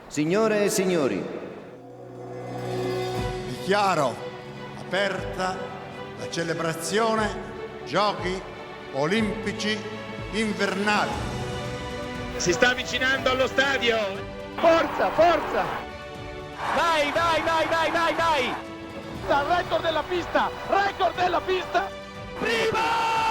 Signore e signori, dichiaro aperta la celebrazione Giochi Olimpici Invernali. Si sta avvicinando allo stadio. Forza, forza! Dai, dai, dai, dai, dai, dai! Record della pista! Record della pista! Prima!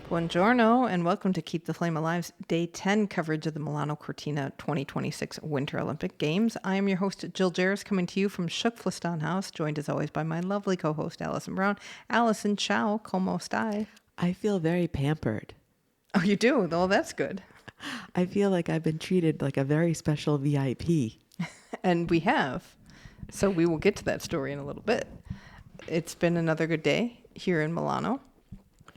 Buongiorno and welcome to Keep the Flame Alive's Day 10 coverage of the Milano Cortina 2026 Winter Olympic Games. I am your host, Jill Jaracz, coming to you from Schook House, joined as always by my lovely co-host, Alison Brown. Alison, ciao, como stai? I feel very pampered. Oh, you do? Well, that's good. I feel like I've been treated like a very special VIP. And we have. So we will get to that story in a little bit. It's been another good day here in Milano.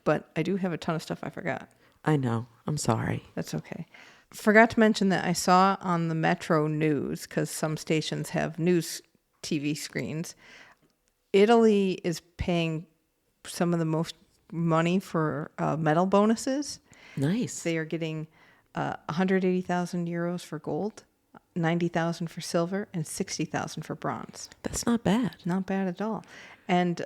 But I do have a ton of stuff I forgot. I know. I'm sorry. That's okay. Forgot to mention that I saw on the Metro News, because some stations have news TV screens, Italy is paying some of the most money for medal bonuses. Nice. They are getting 180,000 euros for gold, 90,000 for silver, and 60,000 for bronze. That's not bad. Not bad at all. And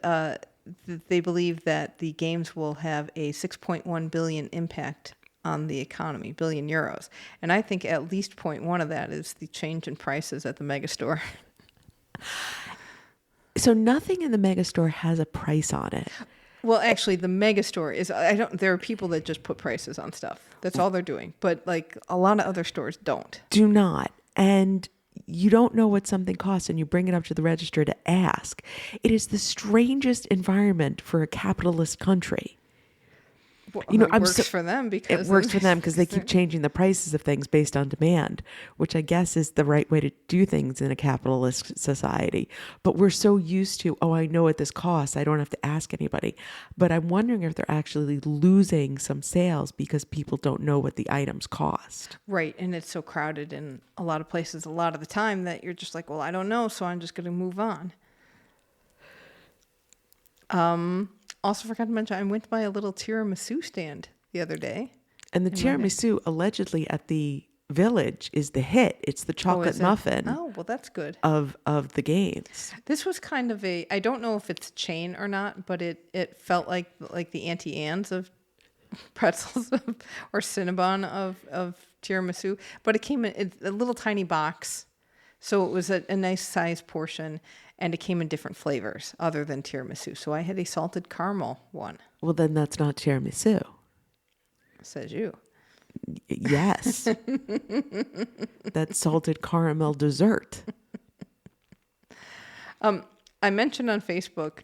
they believe that the games will have a 6.1 billion impact on the economy, billion euros. And I think at least 0.1 of that is the change in prices at the megastore. So nothing in the megastore has a price on it. Well, actually, the megastore is, there are people that just put prices on stuff. That's all they're doing. But like a lot of other stores don't. Do not. And you don't know what something costs and you bring it up to the register to ask. It is the strangest environment for a capitalist country. Well, it works for them because it works for them because they keep changing the prices of things based on demand, which I guess is the right way to do things in a capitalist society. But we're so used to, oh, I know what this costs. I don't have to ask anybody. But I'm wondering if they're actually losing some sales because people don't know what the items cost. Right. And it's so crowded in a lot of places a lot of the time that you're just like, well, I don't know, so I'm just going to move on. Also forgot to mention, I went by a little tiramisu stand the other day. And the tiramisu allegedly at the Village is the hit. It's the chocolate muffin. Oh, well, that's good. Of the games. This was kind of I don't know if it's chain or not, but it felt like the Auntie Anne's of pretzels or Cinnabon of tiramisu. But it came in a little tiny box. So it was a nice size portion. And it came in different flavors other than tiramisu. So I had a salted caramel one. Well, then that's not tiramisu. Says you. Yes. That's salted caramel dessert. I mentioned on Facebook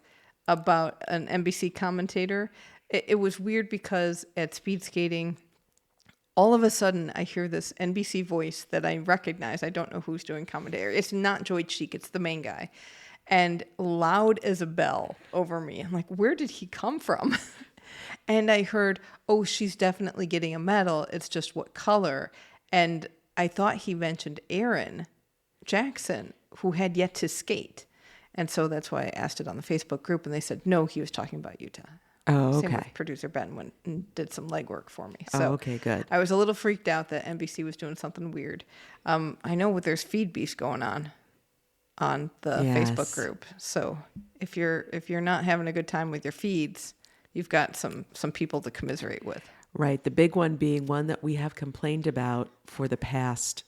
about an NBC commentator. It was weird because at speed skating, all of a sudden I hear this NBC voice that I recognize. I don't know who's doing commentary. It's not Joy Cheek. It's the main guy. And loud as a bell over me. I'm like, where did he come from? And I heard, oh, she's definitely getting a medal. It's just what color. And I thought he mentioned Aaron Jackson, who had yet to skate. And so that's why I asked it on the Facebook group. And they said, no, he was talking about Utah. Oh, okay. Same with producer Ben went and did some legwork for me. So So okay, good. I was a little freaked out that NBC was doing something weird. I know there's feed beefs going on the Yes. Facebook group. So if you're not having a good time with your feeds, you've got some people to commiserate with. Right. The big one being one that we have complained about for the past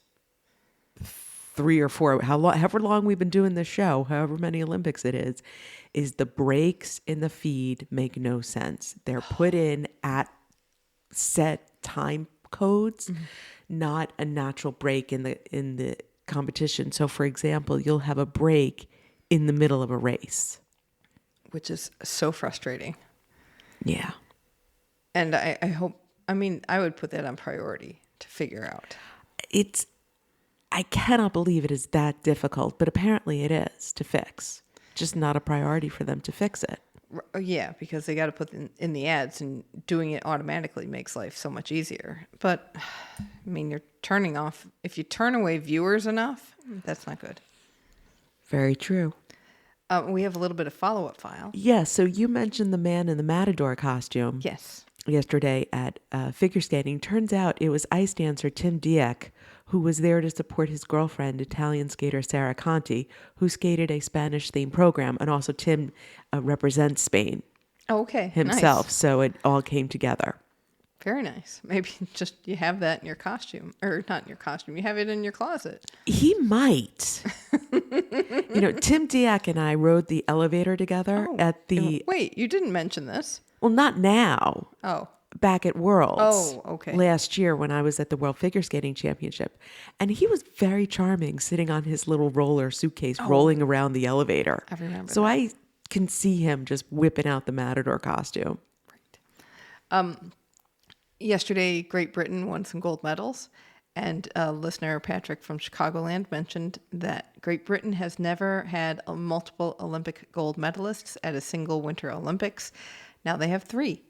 3 or 4, however long we've been doing this show, however many Olympics it is the breaks in the feed make no sense. They're put in at set time codes, not a natural break in the competition. So for example, you'll have a break in the middle of a race. Which is so frustrating. Yeah. And I hope, I would put that on priority to figure out. I cannot believe it is that difficult, but apparently it is to fix. Just not a priority for them to fix it. Yeah, because they got to put in the ads, and doing it automatically makes life so much easier. But, you're turning off. If you turn away viewers enough, that's not good. Very true. We have a little bit of follow-up file. Yeah, so you mentioned the man in the Matador costume. Yes. yesterday at figure skating. Turns out it was ice dancer Tim Dieck, who was there to support his girlfriend, Italian skater Sarah Conti, who skated a Spanish-themed program. And also Tim represents Spain Okay. himself. Nice. So it all came together. Very nice. Maybe just you have that in your costume, or not in your costume. You have it in your closet. He might. Tim Dieck and I rode the elevator together at the... Wait, you didn't mention this. Well, not now. Oh. Back at Worlds. Oh, okay. Last year when I was at the World Figure Skating Championship. And he was very charming, sitting on his little roller suitcase, rolling around the elevator. I remember So that. I can see him just whipping out the Matador costume. Right. Yesterday, Great Britain won some gold medals. And listener Patrick from Chicagoland mentioned that Great Britain has never had multiple Olympic gold medalists at a single Winter Olympics. Now they have 3.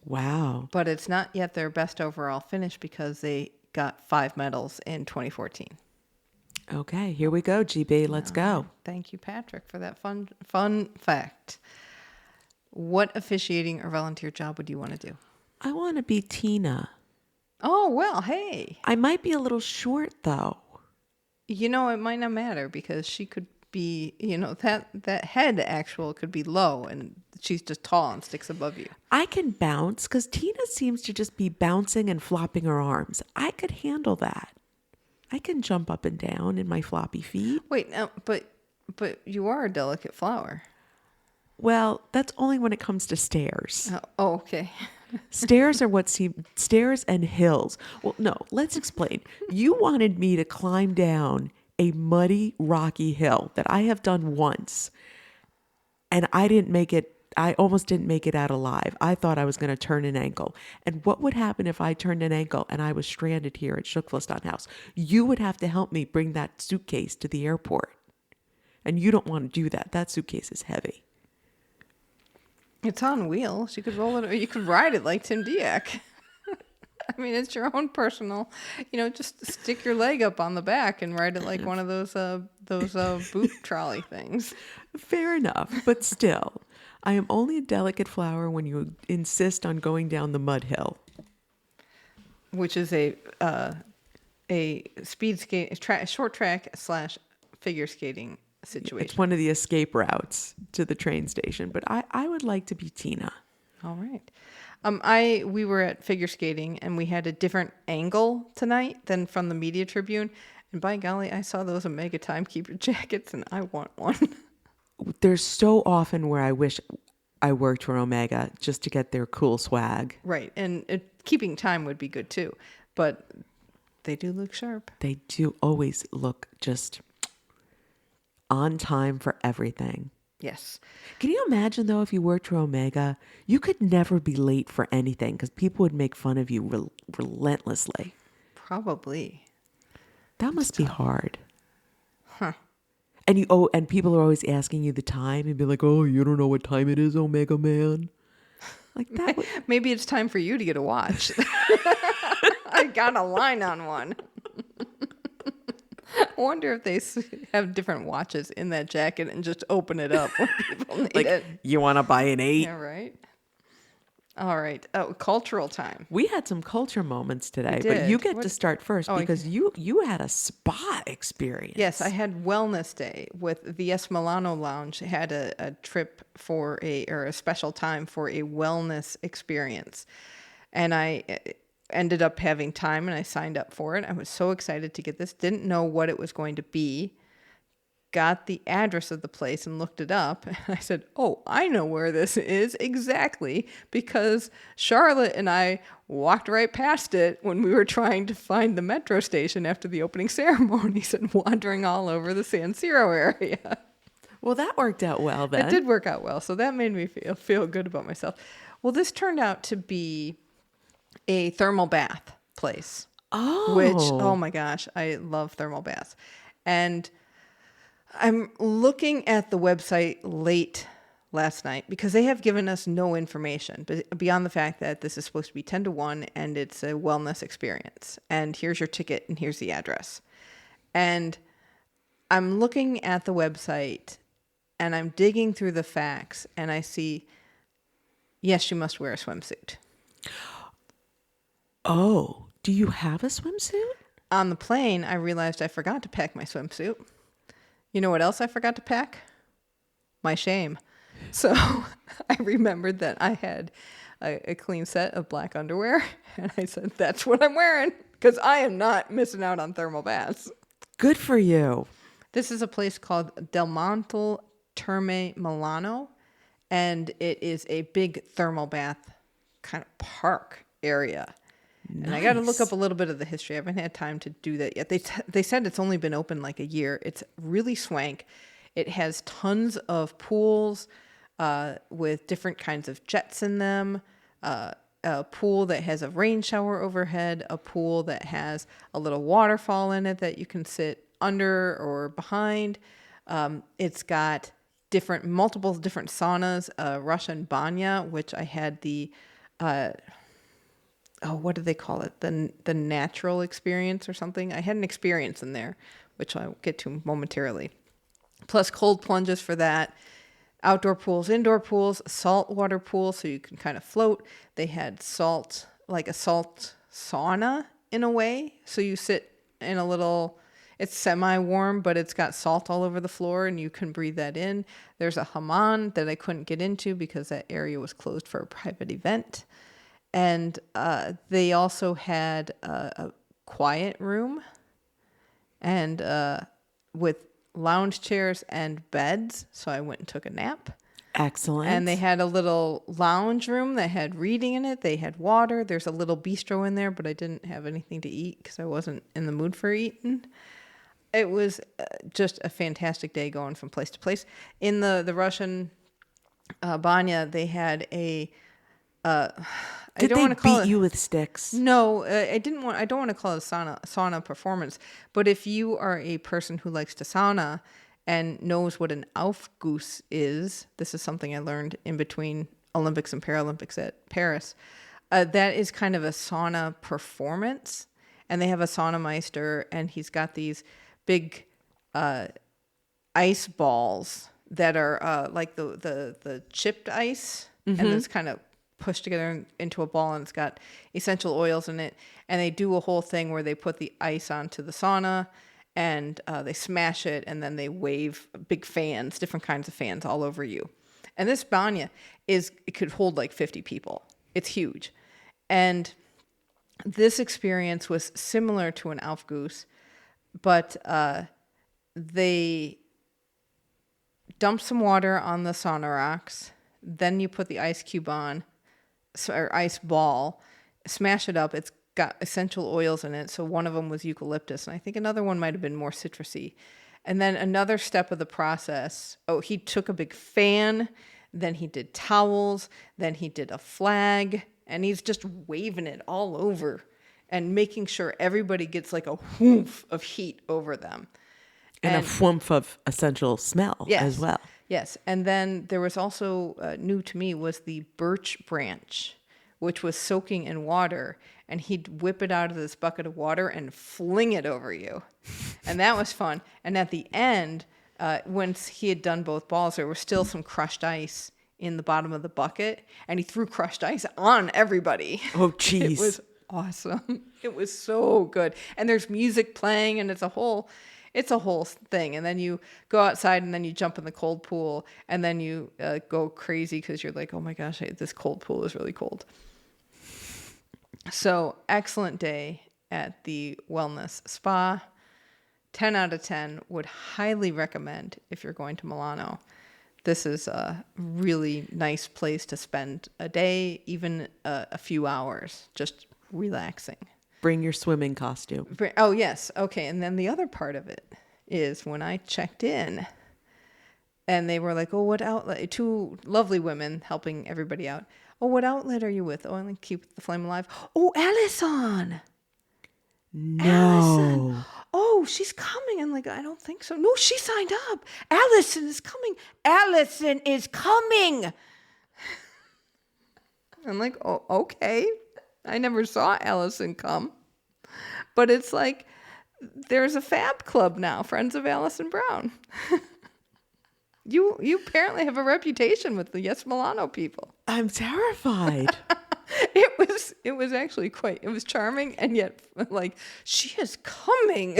Wow. But it's not yet their best overall finish because they got 5 medals in 2014. Okay, here we go, GB. Let's go. Thank you, Patrick, for that fun fact. What officiating or volunteer job would you want to do? I want to be Tina. Oh, well, hey. I might be a little short, though. It might not matter because she could be, that head actual could be low and she's just tall and sticks above you. I can bounce because Tina seems to just be bouncing and flopping her arms. I could handle that. I can jump up and down in my floppy feet. Wait, no, but you are a delicate flower. Well, that's only when it comes to stairs. Oh, okay. Stairs and hills. Well, no, let's explain. You wanted me to climb down a muddy, rocky hill that I have done once, and I didn't make it. I almost didn't make it out alive. I thought I was going to turn an ankle. And what would happen if I turned an ankle and I was stranded here at Shookfliston House? You would have to help me bring that suitcase to the airport. And you don't want to do that. That suitcase is heavy. It's on wheels. You could roll it, or you could ride it like Tim Dieck. I mean, it's your own personal, just stick your leg up on the back and ride it like one of those boot trolley things. Fair enough, but still, I am only a delicate flower when you insist on going down the mud hill. Which is a speed skate, short track / figure skating situation. It's one of the escape routes to the train station, but I would like to be Tina. All right. We were at figure skating and we had a different angle tonight than from the Media Tribune. And by golly, I saw those Omega Timekeeper jackets and I want one. There's so often where I wish I worked for Omega just to get their cool swag. Right. And keeping time would be good too. But they do look sharp. They do always look just on time for everything. Yes. Can you imagine, though, if you worked for Omega, you could never be late for anything because people would make fun of you relentlessly. Probably. That must be hard. Huh. And people are always asking you the time and be like, oh, you don't know what time it is, Omega Man. Like that. Maybe it's time for you to get a watch. I got a line on one. I wonder if they have different watches in that jacket and just open it up when people need it. You want to buy an 8? Yeah, right. All right. Oh, cultural time. We had some culture moments today, We but you did. get to start first because you had a spa experience. Yes, I had wellness day with the S Milano Lounge. Had a trip for a special time for a wellness experience, and I ended up having time and I signed up for it. I was so excited to get this. Didn't know what it was going to be. Got the address of the place and looked it up. And I said, oh, I know where this is exactly because Charlotte and I walked right past it when we were trying to find the metro station after the opening ceremonies and wandering all over the San Siro area. Well, that worked out well then. It did work out well. So that made me feel good about myself. Well, this turned out to be a thermal bath place. Oh. Which, oh my gosh, I love thermal baths. And I'm looking at the website late last night because they have given us no information beyond the fact that this is supposed to be 10 to 1 and it's a wellness experience. And here's your ticket and here's the address. And I'm looking at the website and I'm digging through the facts and I see, yes, you must wear a swimsuit. Oh, do you have a swimsuit? On the plane, I realized I forgot to pack my swimsuit. You know what else I forgot to pack? My shame. So I remembered that I had a clean set of black underwear, and I said, that's what I'm wearing, because I am not missing out on thermal baths. Good for you. This is a place called Del Monte Terme Milano, and it is a big thermal bath kind of park area. Nice. And I got to look up a little bit of the history. I haven't had time to do that yet. They said it's only been open like a year. It's really swank. It has tons of pools with different kinds of jets in them, a pool that has a rain shower overhead, a pool that has a little waterfall in it that you can sit under or behind. It's got multiple different saunas, Russian banya, which I had the, what do they call it? The natural experience or something. I had an experience in there, which I'll get to momentarily. Plus cold plunges for that. Outdoor pools, indoor pools, saltwater pool, so you can kind of float. They had salt, like a salt sauna in a way. So you sit in a little, it's semi-warm, but it's got salt all over the floor and you can breathe that in. There's a hammam that I couldn't get into because that area was closed for a private event. And they also had a quiet room and with lounge chairs and beds, so I went and took a nap. Excellent. And they had a little lounge room that had reading in it. They had water. There's a little bistro in there, but I didn't have anything to eat because I wasn't in the mood for eating. It was just a fantastic day going from place to place. In the Russian banya, they had a Did they beat you with sticks? No, I don't want to call it a sauna performance. But if you are a person who likes to sauna and knows what an Aufguss is, this is something I learned in between Olympics and Paralympics at Paris. That is kind of a sauna performance, and they have a saunameister, and he's got these big ice balls that are like the chipped ice, and it's kind of pushed together into a ball, and it's got essential oils in it. And they do a whole thing where they put the ice onto the sauna and they smash it, and then they wave big fans, different kinds of fans all over you. And this banya it could hold like 50 people. It's huge. And this experience was similar to an Aufguss, but they dump some water on the sauna rocks, then you put the ice cube on, or ice ball, smash it up. It's got essential oils in it. So one of them was eucalyptus, and I think another one might have been more citrusy. And then another step of the process, he took a big fan, then he did towels, then he did a flag, and he's just waving it all over and making sure everybody gets like a whoomph of heat over them. And a whoomph of essential smell as well. Yes, and then there was also, new to me, was the birch branch, which was soaking in water, and he'd whip it out of this bucket of water and fling it over you. And that was fun. And at the end, once he had done both balls, there was still some crushed ice in the bottom of the bucket, and he threw crushed ice on everybody. Oh, jeez. It was awesome. It was so good. And there's music playing, and it's a whole thing. And then you go outside, and then you jump in the cold pool, and then you go crazy because you're like, oh my gosh, this cold pool is really cold. So excellent day at the wellness spa. 10 out of 10. Would highly recommend if you're going to Milano. This is a really nice place to spend a day, even a few hours, just relaxing. Bring your swimming costume. Oh, yes. Okay. And then the other part of it is when I checked in and they were like, oh, what outlet? Two lovely women helping everybody out. Oh, what outlet are you with? Oh, and keep the flame alive. Oh, Alison. No. Alison. Oh, she's coming. I'm like, I don't think so. No, she signed up. Alison is coming. Alison is coming. I'm like, oh, okay. I never saw Alison come. But it's like, there's a fab club now, Friends of Alison Brown. You apparently have a reputation with the Yes Milano people. I'm terrified. It was actually it was charming, and yet like, she is coming.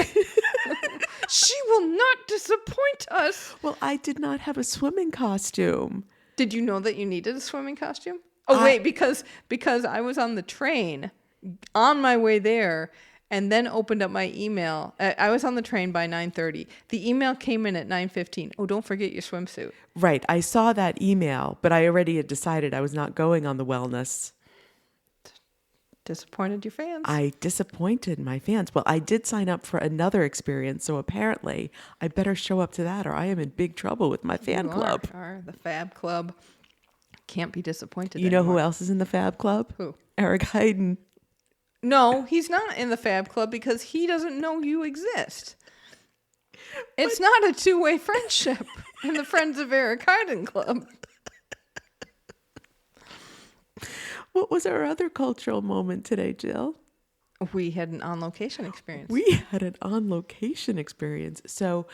She will not disappoint us. Well, I did not have a swimming costume. Did you know that you needed a swimming costume? Oh, wait, because I was on the train on my way there and then opened up my email. I was on the train by 9:30. The email came in at 9:15. Oh, don't forget your swimsuit. Right. I saw that email, but I already had decided I was not going on the wellness. Disappointed your fans. I disappointed my fans. Well, I did sign up for another experience, so apparently I better show up to that or I am in big trouble with my fan club. Are the Fab Club. Can't be disappointed You know anymore. who else is in the Fab Club? Who? Eric Heiden. No, he's not in the Fab Club because he doesn't know you exist. It's not a two-way friendship in the Friends of Eric Heiden Club. What was our other cultural moment today, Jill? We had an on-location experience. We had an on-location experience. So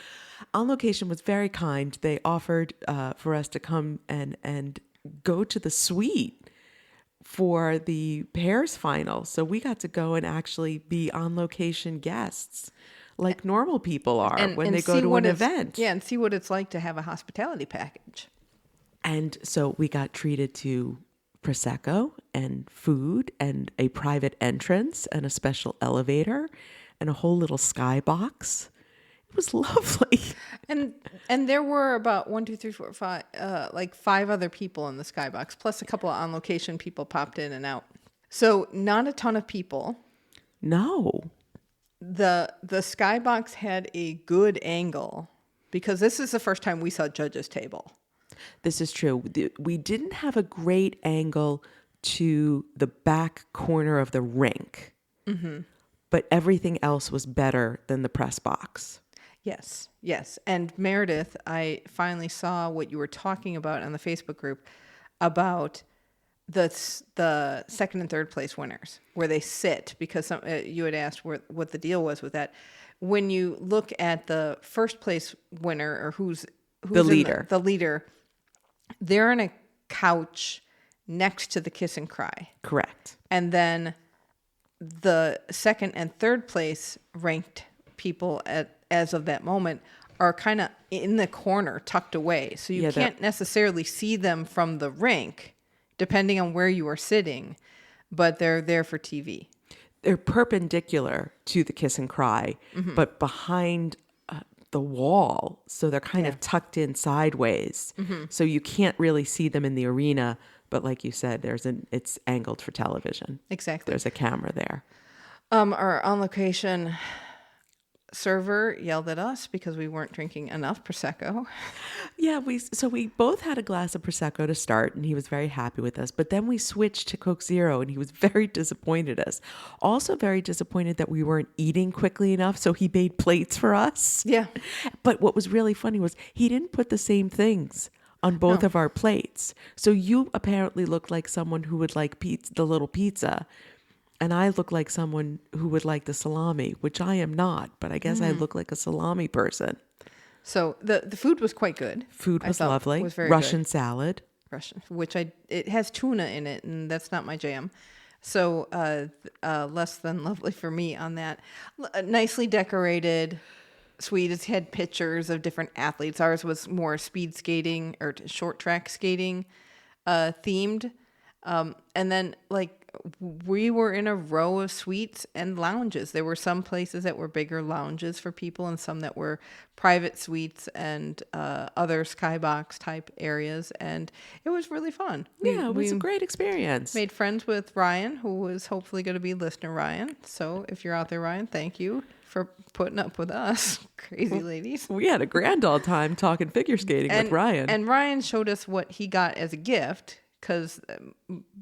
On Location was very kind. They offered for us to come and go to the suite for the pairs final. So we got to go and actually be on-location guests like normal people are when they go to an event. Yeah, and see what it's like to have a hospitality package. And so we got treated to Prosecco and food and a private entrance and a special elevator and a whole little skybox. It was lovely. And there were about 1, 2, 3, 4, 5, like 5 other people in the skybox, plus a couple of on-location people popped in and out. So not a ton of people. No. The skybox had a good angle because this is the first time we saw judges' table. This is true. We didn't have a great angle to the back corner of the rink, but everything else was better than the press box. Yes. And Meredith, I finally saw what you were talking about on the Facebook group about the second and third place winners, where they sit, because you had asked what the deal was with that. When you look at the first place winner, or who's the leader, they're on a couch next to the kiss and cry. Correct. And then the second and third place ranked people as of that moment are kind of in the corner, tucked away. So you can't necessarily see them from the rink, depending on where you are sitting, but they're there for TV. They're perpendicular to the kiss and cry, but behind the wall. So they're kind of tucked in sideways. So you can't really see them in the arena. But like you said, it's angled for television. Exactly. There's a camera there. Our on-location server yelled at us because we weren't drinking enough Prosecco. Yeah, we both had a glass of Prosecco to start, and he was very happy with us. But then we switched to Coke Zero, and he was very disappointed us. Also very disappointed that we weren't eating quickly enough, so he made plates for us. Yeah. But what was really funny was he didn't put the same things on both of our plates. So you apparently looked like someone who would like the little pizza, and I look like someone who would like the salami, which I am not, but I guess I look like a salami person. So the food was quite good. Food was lovely. Was very Russian good. salad. Which it has tuna in it, and that's not my jam. So less than lovely for me on that. Nicely decorated suite. It had pictures of different athletes. Ours was more speed skating or short track skating themed. And then we were in a row of suites and lounges. There were some places that were bigger lounges for people and some that were private suites and other skybox type areas. And it was really fun. It was a great experience. Made friends with Ryan, who is hopefully going to be listener Ryan. So if you're out there, Ryan, thank you for putting up with us, crazy ladies. We had a grand old time talking figure skating with Ryan. And Ryan showed us what he got as a gift, because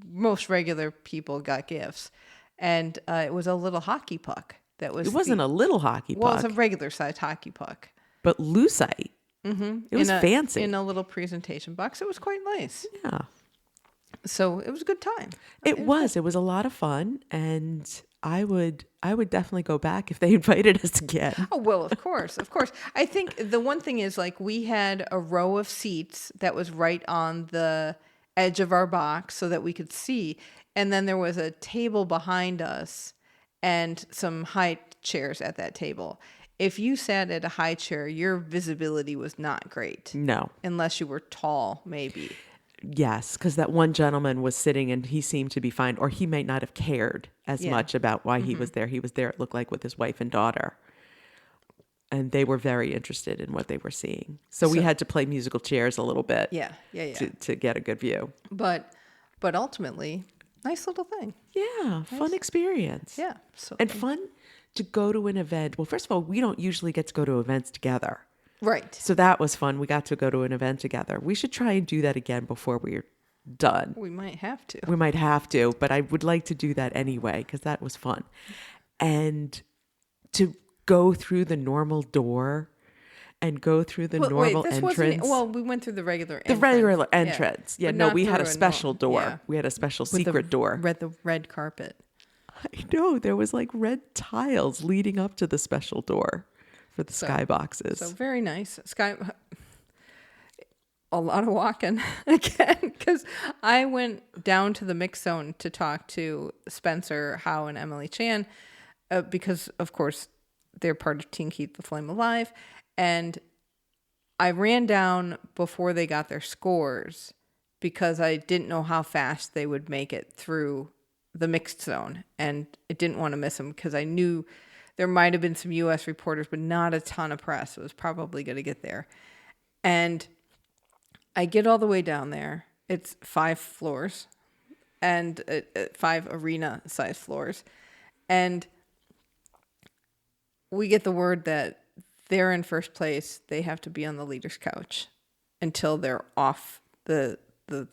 most regular people got gifts. And it was a little hockey puck. It wasn't a little hockey puck. Well, it was a regular sized hockey puck. But lucite. Mm-hmm. It was fancy. In a little presentation box. It was quite nice. Yeah. So it was a good time. It was a lot of fun. And I would definitely go back if they invited us again. Oh, well, of course. I think the one thing is, we had a row of seats that was right on the edge of our box so that we could see. And then there was a table behind us and some high chairs at that table. If you sat at a high chair, your visibility was not great. No. Unless you were tall, maybe. Yes, because that one gentleman was sitting and he seemed to be fine, or he might not have cared as much about why he was there. He was there, it looked like, with his wife and daughter. And they were very interested in what they were seeing. So we had to play musical chairs a little bit to get a good view. But ultimately, nice little thing. Yeah, fun experience. Yeah. So And fun to go to an event. Well, first of all, we don't usually get to go to events together. Right. So that was fun. We got to go to an event together. We should try and do that again before we're done. We might have to. We might have to, but I would like to do that anyway because that was fun. And to go through the normal door and go through the normal entrance. We went through the regular entrance. The regular entrance. Yeah, But no, not we had a through special door. yeah. We had a special With secret door. The red carpet. I know. There was like red tiles leading up to the special door for the skyboxes. So very nice. A lot of walking again, because I went down to the mix zone to talk to Spencer, Howe, and Emily Chan, because of course they're part of Team Keep the Flame Alive, and I ran down before they got their scores because I didn't know how fast they would make it through the mixed zone, and I didn't want to miss them because I knew there might have been some U.S. reporters, but not a ton of press. It was probably going to get there. And I get all the way down there. It's 5 floors and 5 arena-sized floors. And we get the word that they're in first place. They have to be on the leader's couch until they're off the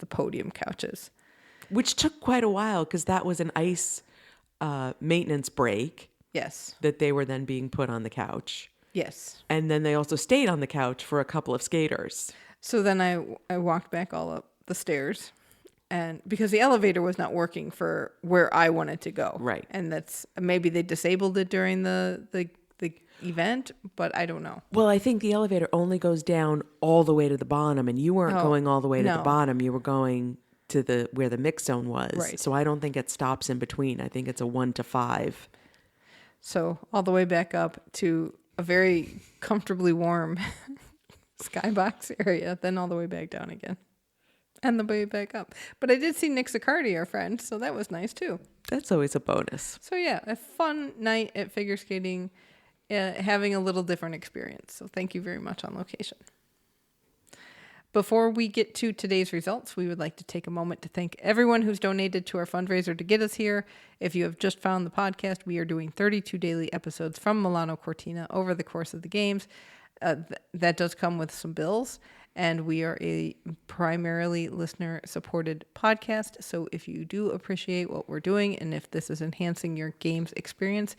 podium couches. Which took quite a while because that was an ice maintenance break. Yes. That they were then being put on the couch. Yes. And then they also stayed on the couch for a couple of skaters. So then I walked back all up the stairs, and because the elevator was not working for where I wanted to go. Right. And that's maybe they disabled it during the event, but I don't know. Well, I think the elevator only goes down all the way to the bottom, and you weren't going all the way to the bottom. You were going to where the mix zone was. Right. So I don't think it stops in between. I think it's a 1 to 5. So all the way back up to a very comfortably warm skybox area, then all the way back down again. And the way back up. But I did see Nick Zaccardi, our friend, so that was nice too. That's always a bonus. So yeah, a fun night at figure skating, having a little different experience. So thank you very much On Location. Before we get to today's results, we would like to take a moment to thank everyone who's donated to our fundraiser to get us here. If you have just found the podcast, we are doing 32 daily episodes from Milano Cortina over the course of the games. That does come with some bills, and we are a primarily listener-supported podcast. So if you do appreciate what we're doing, and if this is enhancing your games experience,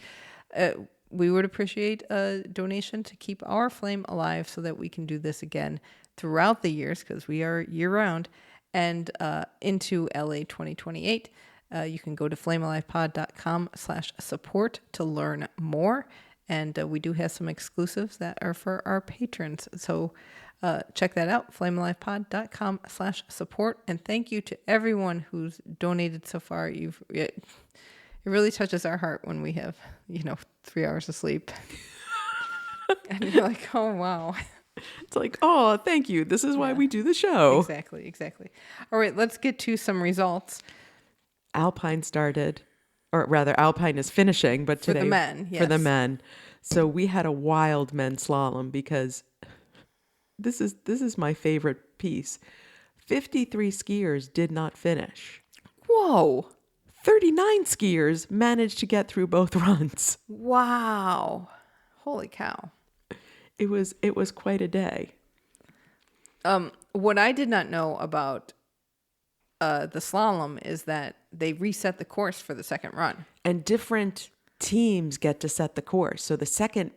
we would appreciate a donation to keep our flame alive so that we can do this again throughout the years, because we are year-round, and into LA 2028. You can go to flamealivepod.com/support to learn more. And we do have some exclusives that are for our patrons. So check that out, flamealivepod.com/support. And thank you to everyone who's donated so far. It really touches our heart when we have, 3 hours of sleep. And you're like, oh, wow. It's like, oh, thank you. This is why we do the show. Exactly. All right, let's get to some results. Alpine started, or rather Alpine is finishing, but today for the men, yes. For the men. So we had a wild men's slalom because this is my favorite piece. 53 skiers did not finish. Whoa. 39 skiers managed to get through both runs. Wow. Holy cow. It was quite a day. What I did not know about the slalom is that they reset the course for the second run. And different teams get to set the course. So the second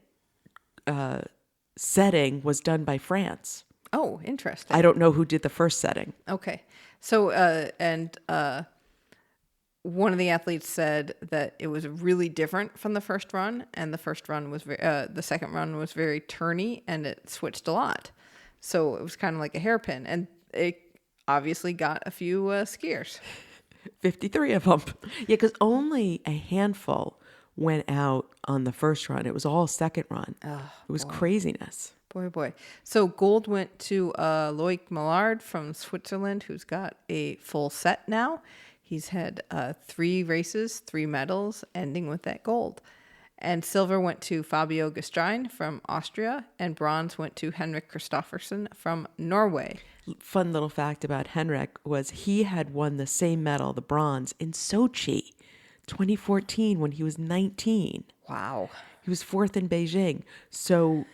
setting was done by France. Oh, interesting. I don't know who did the first setting. Okay. So, one of the athletes said that it was really different from the first run, and the second run was very turny, and it switched a lot. So it was kind of like a hairpin, and it obviously got a few skiers. 53 of them. Yeah, because only a handful went out on the first run. It was all second run. It was craziness. Boy. So gold went to Loic Millard from Switzerland, who's got a full set now. He's had 3 races, 3 medals, ending with that gold. And silver went to Fabio Gastrein from Austria, and bronze went to Henrik Kristoffersen from Norway. Fun little fact about Henrik was he had won the same medal, the bronze, in Sochi 2014 when he was 19. Wow. He was 4th in Beijing. So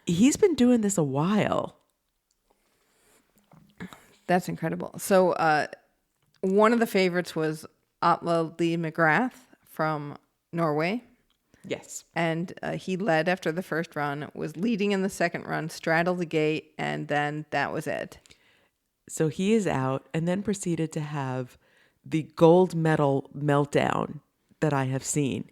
he's been doing this a while. That's incredible. So one of the favorites was Atle Lee McGrath from Norway. Yes. And he led after the first run, was leading in the second run, straddled the gate, and then that was it. So he is out and then proceeded to have the gold medal meltdown that I have seen.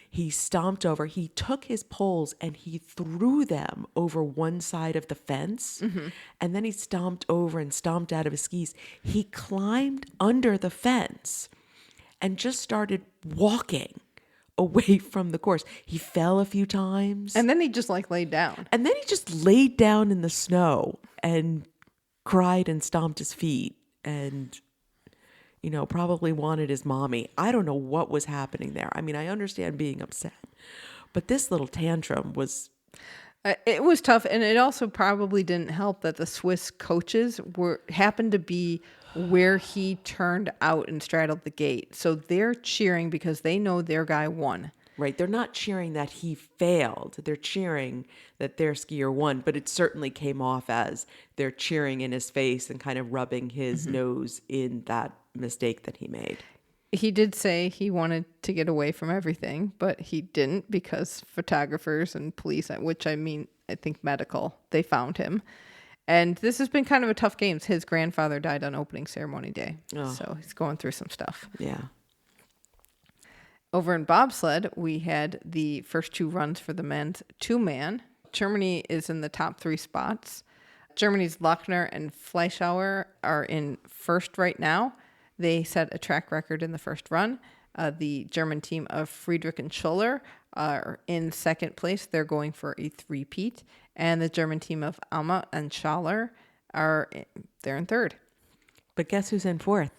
He stomped over, he took his poles and he threw them over one side of the fence. Mm-hmm. And then he stomped over and stomped out of his skis. He climbed under the fence and just started walking away from the course. He fell a few times. And then he just laid down. And then he just laid down in the snow and cried and stomped his feet and, probably wanted his mommy. I don't know what was happening there. I mean, I understand being upset, but this little tantrum was... It was tough, and it also probably didn't help that the Swiss coaches happened to be where he turned out and straddled the gate. So they're cheering because they know their guy won. Right. They're not cheering that he failed. They're cheering that their skier won, but it certainly came off as they're cheering in his face and kind of rubbing his nose in that mistake that he made. He did say he wanted to get away from everything, but he didn't because photographers and police, which I think medical, they found him. And this has been kind of a tough game. His grandfather died on opening ceremony day. Oh. So he's going through some stuff. Yeah. Over in bobsled, we had the first 2 runs for the men's 2-man. Germany is in the top 3 spots. Germany's Lochner and Fleischauer are in first right now. They set a track record in the first run. The German team of Friedrich and Schuller are in second place. They're going for a 3-peat. And the German team of Alma and Schaller they're in third. But guess who's in fourth?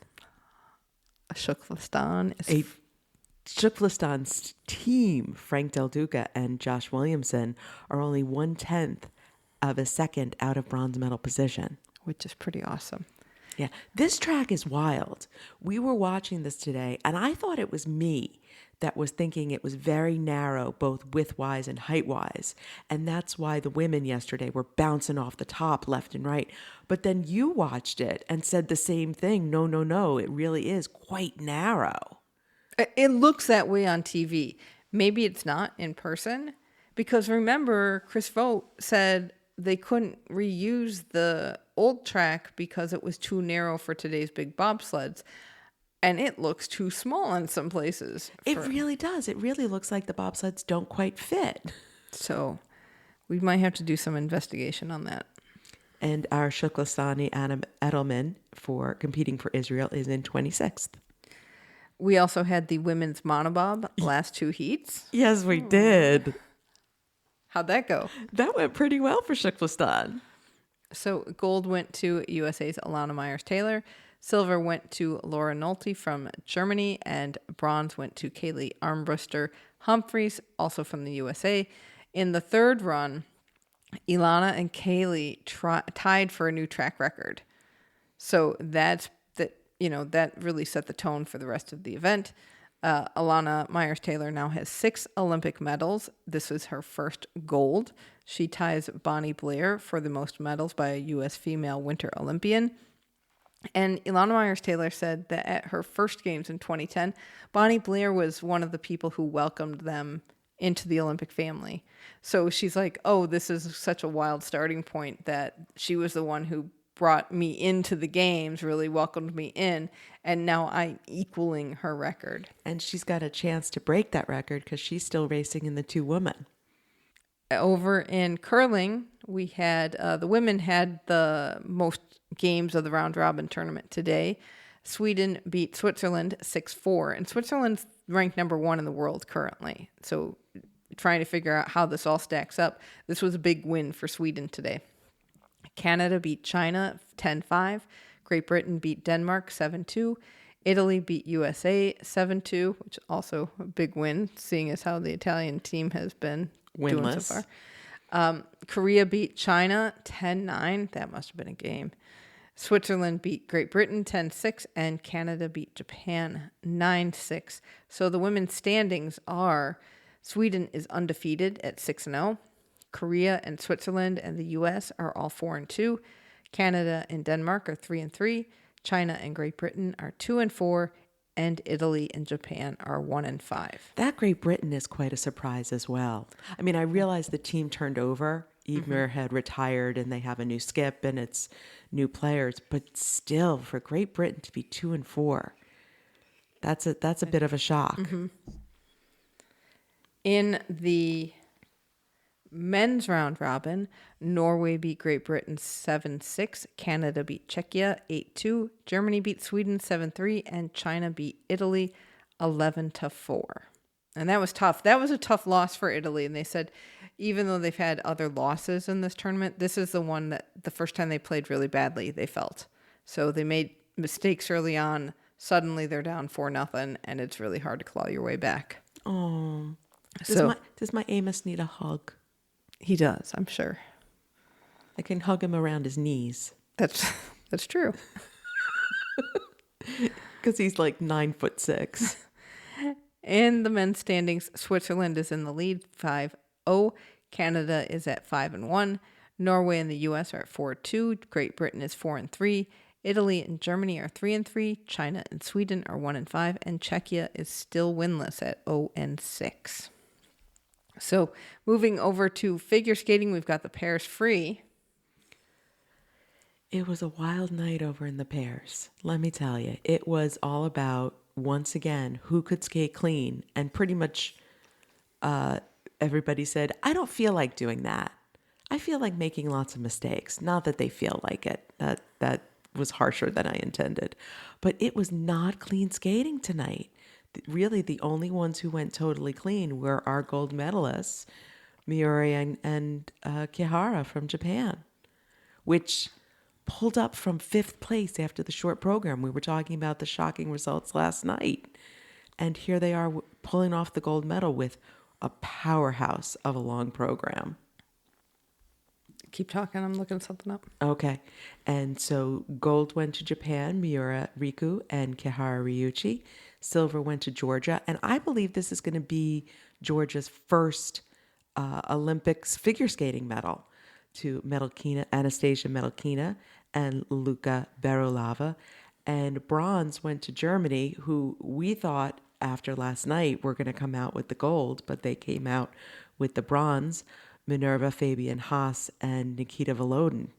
Schucklestan's team, Frank Del Duca and Josh Williamson, are only 1/10 of a second out of bronze medal position. Which is pretty awesome. Yeah, this track is wild. We were watching this today, and I thought it was me that was thinking it was very narrow, both width-wise and height-wise. And that's why the women yesterday were bouncing off the top left and right. But then you watched it and said the same thing. No, it really is quite narrow. It looks that way on TV. Maybe it's not in person. Because remember, Chris Vogt said they couldn't reuse the old track because it was too narrow for today's big bobsleds. And it looks too small in some places. It really does. It really looks like the bobsleds don't quite fit. So we might have to do some investigation on that. And our Shuklastani Anna Edelman for competing for Israel is in 26th. We also had the women's monobob last 2 heats. Yes, we did. How'd that go? That went pretty well for Shuklastan. So gold went to USA's Alana Myers-Taylor. Silver went to Laura Nolte from Germany, and bronze went to Kaylee Armbruster Humphreys, also from the USA. In the third run, Ilana and Kaylee tied for a new track record. So that really set the tone for the rest of the event. Alana Myers-Taylor now has 6 Olympic medals. This was her first gold. She ties Bonnie Blair for the most medals by a U.S. female Winter Olympian. And Ilana Myers-Taylor said that at her first games in 2010, Bonnie Blair was one of the people who welcomed them into the Olympic family. So she's like, oh, this is such a wild starting point that she was the one who brought me into the games, really welcomed me in, and now I'm equaling her record. And she's got a chance to break that record because she's still racing in the 2 women. Over in curling, we had the women had the most games of the round robin tournament today. Sweden beat Switzerland 6-4, and Switzerland's ranked number 1 in the world currently. So trying to figure out how this all stacks up. This was a big win for Sweden today. Canada beat China 10-5. Great Britain beat Denmark 7-2. Italy beat USA 7-2, which also a big win, seeing as how the Italian team has been doing so far. Korea beat China 10-9. That must have been a game. Switzerland beat Great Britain 10-6, and Canada beat Japan 9-6. So the women's standings are: Sweden is undefeated at 6-0. Korea and Switzerland and the US are all 4-2. Canada and Denmark are 3-3. China and Great Britain are 2-4. And Italy and Japan are 1-5. That Great Britain is quite a surprise as well. I mean, I realized the team turned over. Eagmer had retired and they have a new skip and it's new players. But still, for Great Britain to be 2-4, that's a bit of a shock. In the men's round robin, Norway beat Great Britain 7-6, Canada beat Czechia 8-2, Germany beat Sweden 7-3, and China beat Italy 11-4. And that was tough. That was a tough loss for Italy. And they said, even though they've had other losses in this tournament, this is the one that the first time they played really badly, they felt. So they made mistakes early on. Suddenly they're down 4-0, and it's really hard to claw your way back. Oh, So does my Amos need a hug? he does, I'm sure. I can hug him around his knees. That's true. Because he's like 9'6". In the men's standings, Switzerland is in the lead 5-0. Canada is at 5-1. Norway and the US are at 4-2. Great Britain is 4-3. Italy and Germany are 3-3. China and Sweden are 1-5. And Czechia is still winless at 0-6. So moving over to figure skating, we've got the pairs free. It was a wild night over in the pairs. Let me tell you, it was all about, once again, who could skate clean. And pretty much everybody said, I don't feel like doing that. I feel like making lots of mistakes. Not that they feel like it. That was harsher than I intended. But it was not clean skating tonight. Really, the only ones who went totally clean were our gold medalists, Miuri and Kihara from Japan, which pulled up from 5th place after the short program. We were talking about the shocking results last night. And here they are pulling off the gold medal with a powerhouse of a long program. Keep talking, I'm looking something up. Okay. And so gold went to Japan, Miura Riku and Kihara Ryuichi. Silver went to Georgia. And I believe this is going to be Georgia's first Olympics figure skating medal, to Anastasia Medelkina and Luca Berolava. And bronze went to Germany, who we thought after last night were going to come out with the gold, but they came out with the bronze. Minerva Fabian Haas and Nikita Volodin.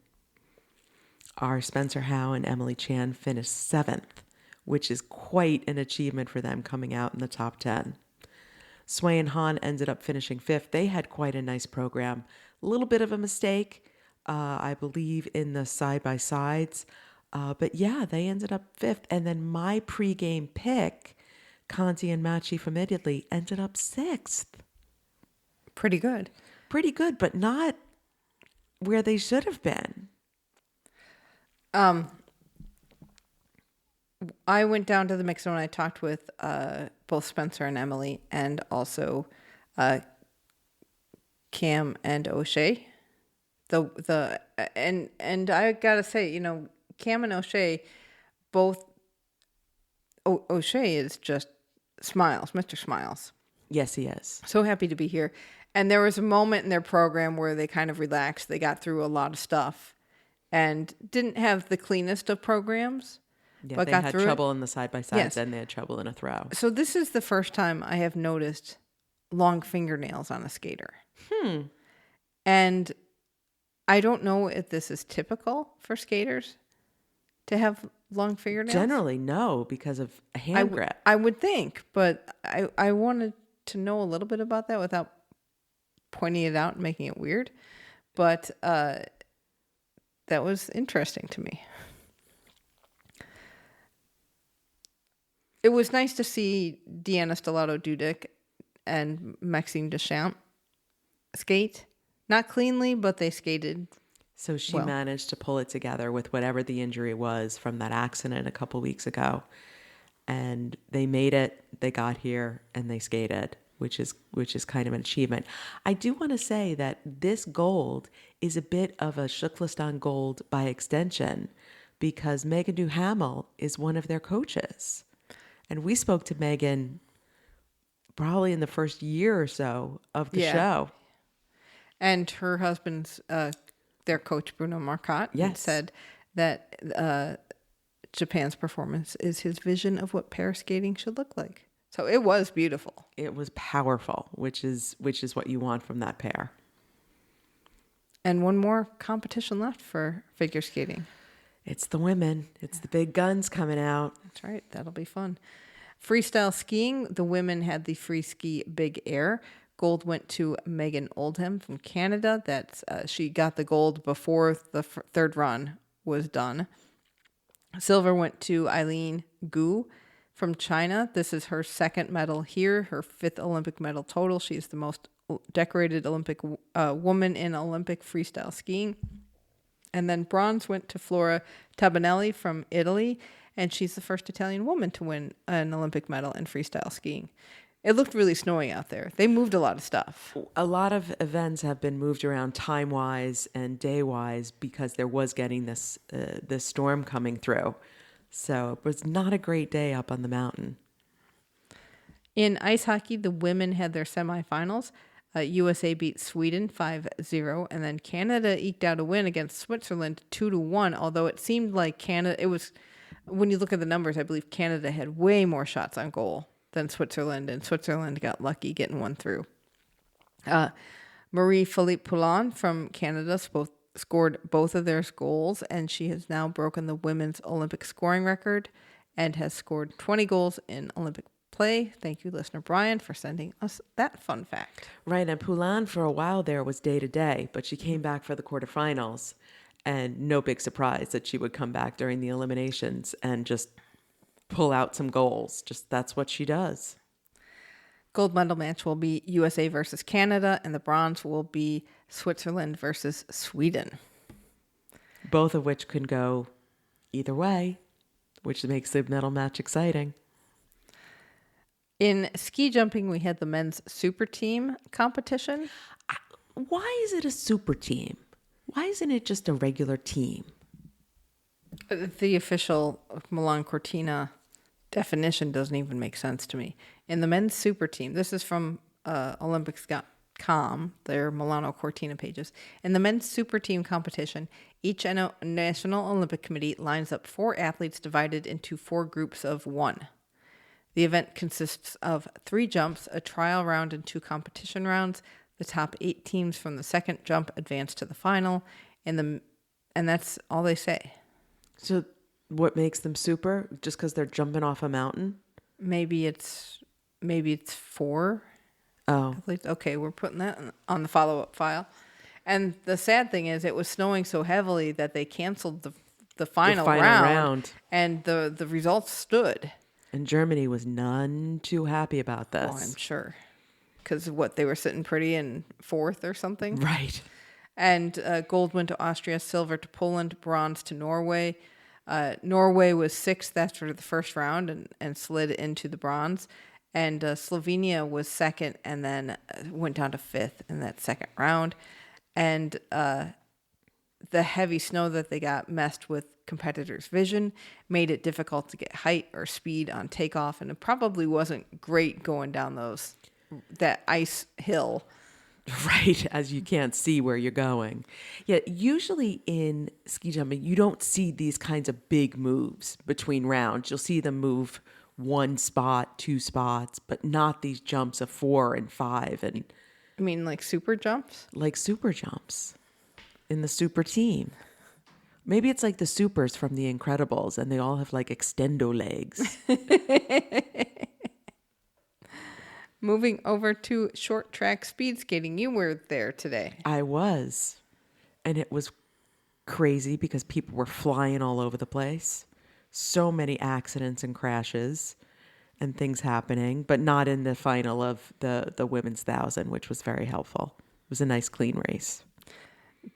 Our Spencer Howe and Emily Chan finished 7th, which is quite an achievement for them coming out in the top 10. Sway and Han ended up finishing 5th. They had quite a nice program. A little bit of a mistake, I believe, in the side-by-sides. But yeah, they ended up 5th. And then my pregame pick, Conti and Machi from Italy, ended up 6th. Pretty good. Pretty good, but not where they should have been. I went down to the mix zone. I talked with both Spencer and Emily, and also Cam and O'Shea. And I gotta say, you know, Cam and O'Shea, both. O'Shea is just smiles, Mr. Smiles. Yes, he is. So happy to be here. And there was a moment in their program where they kind of relaxed. They got through a lot of stuff and didn't have the cleanest of programs. Yeah, but they got had through trouble in the side-by-sides, Yes. and they had trouble in a throw. So this is the first time I have noticed long fingernails on a skater. And I don't know if this is typical for skaters to have long fingernails. Generally, no, because of a hand grip. I would think, but I wanted to know a little bit about that without pointing it out and making it weird. But that was interesting to me. It was nice to see Deanna Stellato-Dudek and Maxime Deschamps skate. Not cleanly, but they skated. So she well. managed to pull it together with whatever the injury was from that accident a couple weeks ago. And they made it, they got here, and they skated, which is kind of an achievement. I do want to say that this gold is a bit of a Shuklistan gold by extension, because Megan Duhamel is one of their coaches. And we spoke to Megan probably in the first year or so of the show. And her husband's, their coach, Bruno Marcotte, said that Japan's performance is his vision of what pair skating should look like. So it was beautiful. It was powerful, which is what you want from that pair. And one more competition left for figure skating. It's the women. It's the big guns coming out. That's right. That'll be fun. Freestyle skiing. The women had the free ski big air. Gold went to Megan Oldham from Canada. She got the gold before the third run was done. Silver went to Eileen Gu from China. This is her second medal here, her fifth Olympic medal total. She is the most decorated Olympic woman in Olympic freestyle skiing. And then bronze went to Flora Tabanelli from Italy, and she's the first Italian woman to win an Olympic medal in freestyle skiing. It looked really snowy out there. They moved a lot of stuff. A lot of events have been moved around time-wise and day-wise because there was getting this storm coming through. So it was not a great day up on the mountain. In ice hockey, the women had their semifinals. USA beat Sweden 5-0, and then Canada eked out a win against Switzerland 2-1, although it seemed like when you look at the numbers, I believe Canada had way more shots on goal than Switzerland, and Switzerland got lucky getting one through. Marie-Philippe Poulin from Canada scored both of their goals, and she has now broken the women's Olympic scoring record and has scored 20 goals in Olympic play. Thank you, listener Brian, for sending us that fun fact. Right, and Poulin for a while there was day-to-day, but she came back for the quarterfinals, and no big surprise that she would come back during the eliminations and just pull out some goals. Just that's what she does. Gold medal match will be USA versus Canada, and the bronze will be Switzerland versus Sweden. Both of which can go either way, which makes the medal match exciting. In ski jumping, we had the men's super team competition. Why is it a super team? Why isn't it just a regular team? The official Milano Cortina definition doesn't even make sense to me. In the men's super team, this is from Olympics.com, their Milano Cortina pages. In the men's super team competition, each National Olympic Committee lines up 4 athletes divided into 4 groups of 1. The event consists of 3 jumps, a trial round, and 2 competition rounds. The top 8 teams from the second jump advance to the final, and that's all they say. So what makes them super? Just because they're jumping off a mountain? Maybe it's 4. Oh. Athletes. Okay, we're putting that on the follow-up file. And the sad thing is it was snowing so heavily that they canceled the final round, and the results stood. And Germany was none too happy about this. Oh, I'm sure. Because they were sitting pretty in 4th or something. Right. And gold went to Austria, silver to Poland, bronze to Norway. Norway was 6th after the first round and slid into the bronze. And Slovenia was 2nd and then went down to 5th in that second round. And the heavy snow that they got messed with competitors' vision, made it difficult to get height or speed on takeoff, and it probably wasn't great going down that ice hill. Right, as you can't see where you're going. Yeah, usually in ski jumping, you don't see these kinds of big moves between rounds. You'll see them move 1 spot, 2 spots, but not these jumps of 4 and 5. And I mean, like super jumps? Like super jumps in the super team. Maybe it's like the supers from The Incredibles, and they all have like extendo legs. Moving over to short track speed skating. You were there today. I was. And it was crazy because people were flying all over the place. So many accidents and crashes. and things happening, but not in the final of the women's 1,000, which was very helpful. It was a nice, clean race.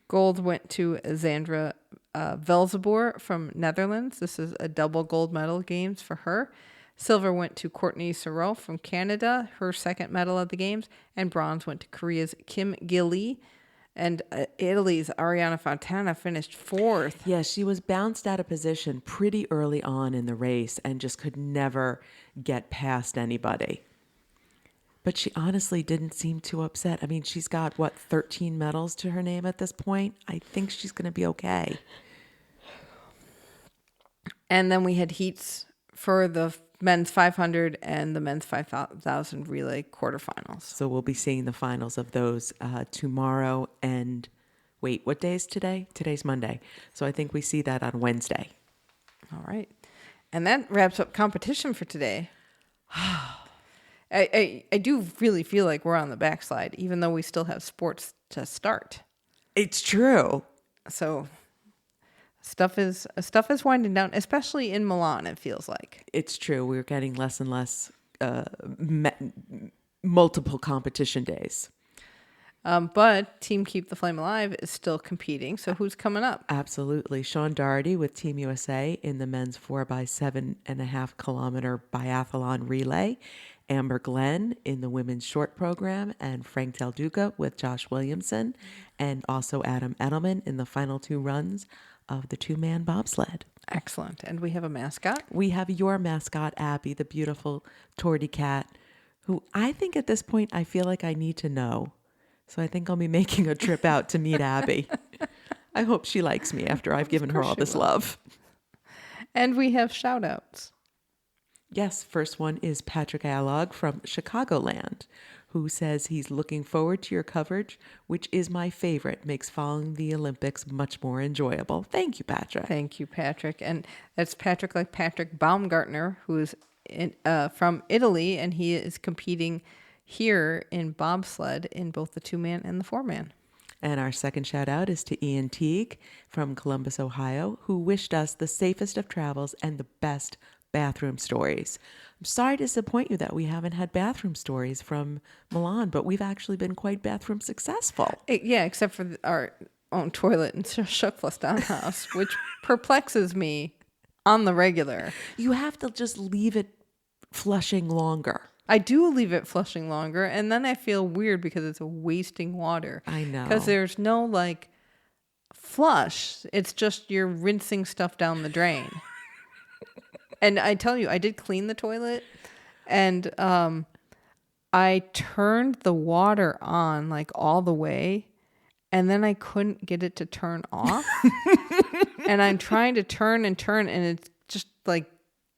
Gold went to Zandra Velzeboer from Netherlands. This is a double gold medal games for her. Silver went to Courtney Sorrell from Canada, her second medal of the games. And bronze went to Korea's Kim Gil-lee. And Italy's Ariana Fontana finished fourth. Yeah, she was bounced out of position pretty early on in the race and just could never get past anybody. But she honestly didn't seem too upset. I mean, she's got, 13 medals to her name at this point? I think she's going to be okay. And then we had heats for the men's 500 and the men's 5,000 relay quarterfinals. So we'll be seeing the finals of those tomorrow. And wait, what day is today? Today's Monday. So I think we see that on Wednesday. All right. And that wraps up competition for today. I do really feel like we're on the backslide, even though we still have sports to start. It's true. So stuff is winding down, especially in Milan, it feels like. It's true. We're getting less and less multiple competition days. But Team Keep the Flame Alive is still competing. So who's coming up? Absolutely. Sean Doherty with Team USA in the men's 4x7.5 kilometer biathlon relay. Amber Glenn in the women's short program, and Frank Del Duca with Josh Williamson, and also Adam Edelman in the final 2 runs of the 2-man bobsled. Excellent. And we have a mascot? We have your mascot, Abby, the beautiful tortie cat, who I think at this point I feel like I need to know. So I think I'll be making a trip out to meet Abby. I hope she likes me after I've given her all this love. And we have shout outs. Yes, first one is Patrick Alog from Chicagoland, who says he's looking forward to your coverage, which is my favorite, makes following the Olympics much more enjoyable. Thank you, Patrick. Thank you, Patrick. And that's Patrick, like Patrick Baumgartner, who's from Italy, and he is competing here in bobsled in both the 2-man and the 4-man. And our second shout out is to Ian Teague from Columbus, Ohio, who wished us the safest of travels and the best bathroom stories. I'm sorry to disappoint you that we haven't had bathroom stories from Milan, but we've actually been quite bathroom successful. Yeah, except for our own toilet in Schuckflusdown house, which perplexes me on the regular. You have to just leave it flushing longer. I do leave it flushing longer, and then I feel weird because it's wasting water. I know. Because there's no, flush. It's just you're rinsing stuff down the drain. And I tell you, I did clean the toilet, and I turned the water on, all the way, and then I couldn't get it to turn off. And I'm trying to turn, and it just,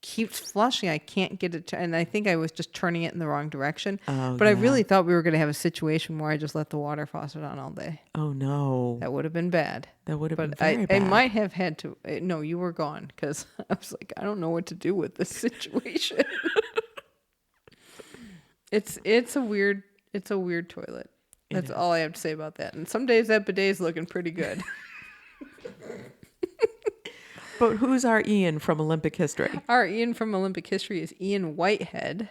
keeps flushing. I can't get it and I think I was just turning it in the wrong direction. But yeah. I really thought we were going to have a situation where I just let the water faucet on all day. Oh no. That would have been bad. That would have been very bad. I might have had to. No, you were gone because I was like, I don't know what to do with this situation. It's a weird toilet. That's all I have to say about that. And some days that bidet's looking pretty good. But who's our Ian from Olympic history? Our Ian from Olympic history is Ian Whitehead.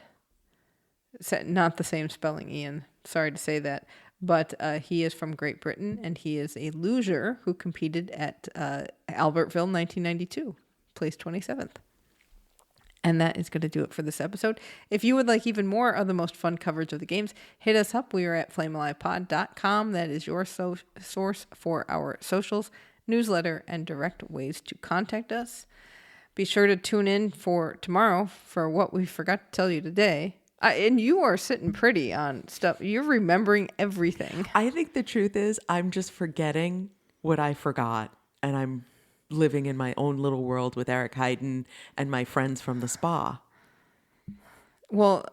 It's not the same spelling, Ian. Sorry to say that. But he is from Great Britain, and he is a luger who competed at Albertville 1992, placed 27th. And that is going to do it for this episode. If you would like even more of the most fun coverage of the games, hit us up. We are at flamealivepod.com. That is your source for our socials, newsletter, and direct ways to contact us. Be sure to tune in for tomorrow for what we forgot to tell you today. And you are sitting pretty on stuff. You're remembering everything. I think the truth is I'm just forgetting what I forgot. And I'm living in my own little world with Eric Heiden and my friends from the spa. Well,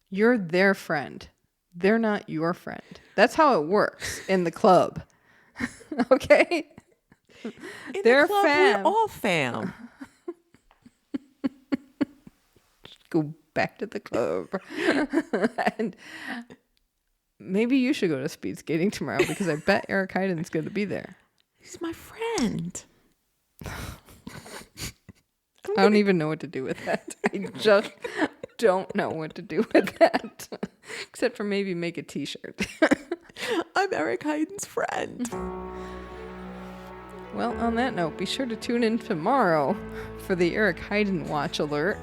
you're their friend. They're not your friend. That's how it works in the club. Okay? They're the club, fam. We're all fam. Go back to the club. And maybe you should go to speed skating tomorrow because I bet Eric Heiden's going to be there. He's my friend. I don't even know what to do with that. I just don't know what to do with that. Except for maybe make a t-shirt. I'm Eric Heiden's friend. Well, on that note, be sure to tune in tomorrow for the Eric Heiden Watch Alert.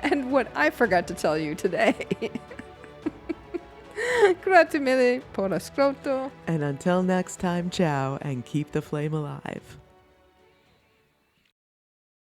And what I forgot to tell you today. Grazie mille por ascolto. And until next time, ciao, and keep the flame alive.